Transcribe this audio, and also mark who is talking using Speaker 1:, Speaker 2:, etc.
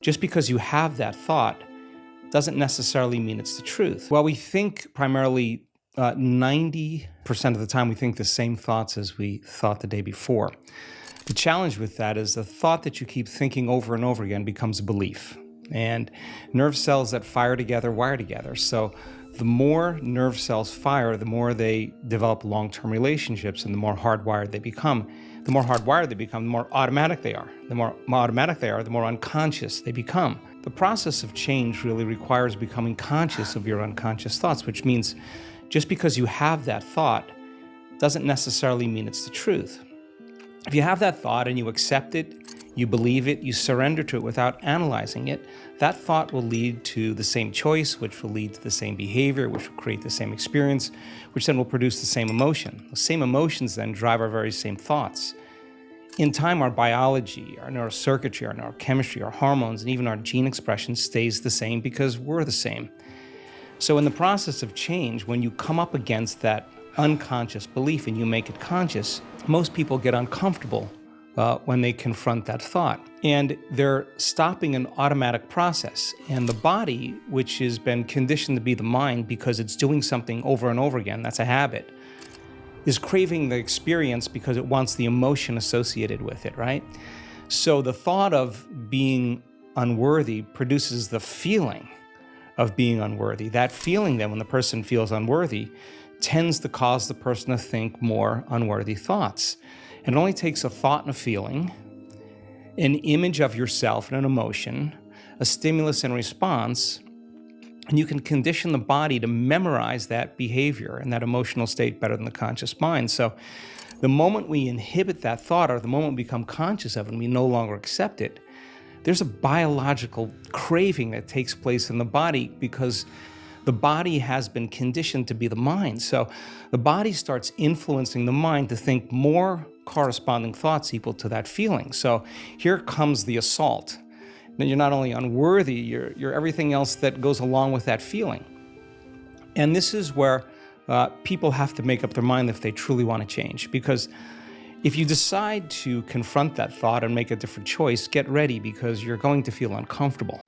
Speaker 1: Just because you have that thought doesn't necessarily mean it's the truth. Well, we think primarily 90% of the time we think the same thoughts as we thought the day before. The challenge with that is the thought that you keep thinking over and over again becomes a belief. And nerve cells that fire together wire together. So the more nerve cells fire, the more they develop long-term relationships and the more hardwired they become. The more hardwired they become, the more automatic they are. The more automatic they are, the more unconscious they become. The process of change really requires becoming conscious of your unconscious thoughts, which means just because you have that thought doesn't necessarily mean it's the truth. If you have that thought and you accept it, you believe it, you surrender to it without analyzing it, that thought will lead to the same choice, which will lead to the same behavior, which will create the same experience, which then will produce the same emotion. The same emotions then drive our very same thoughts. In time, our biology, our neurocircuitry, our neurochemistry, our hormones, and even our gene expression stays the same because we're the same. So in the process of change, when you come up against that unconscious belief and you make it conscious, most people get uncomfortable when they confront that thought. And they're stopping an automatic process. And the body, which has been conditioned to be the mind because it's doing something over and over again, that's a habit, is craving the experience because it wants the emotion associated with it, right? So the thought of being unworthy produces the feeling of being unworthy. That feeling then, when the person feels unworthy, tends to cause the person to think more unworthy thoughts. And it only takes a thought and a feeling, an image of yourself and an emotion, a stimulus and response, and you can condition the body to memorize that behavior and that emotional state better than the conscious mind. So the moment we inhibit that thought, or the moment we become conscious of it and we no longer accept it, there's a biological craving that takes place in the body because the body has been conditioned to be the mind. So the body starts influencing the mind to think more corresponding thoughts equal to that feeling. So here comes the assault. Then you're not only unworthy, you're everything else that goes along with that feeling. And this is where people have to make up their mind if they truly want to change. Because if you decide to confront that thought and make a different choice, get ready because you're going to feel uncomfortable.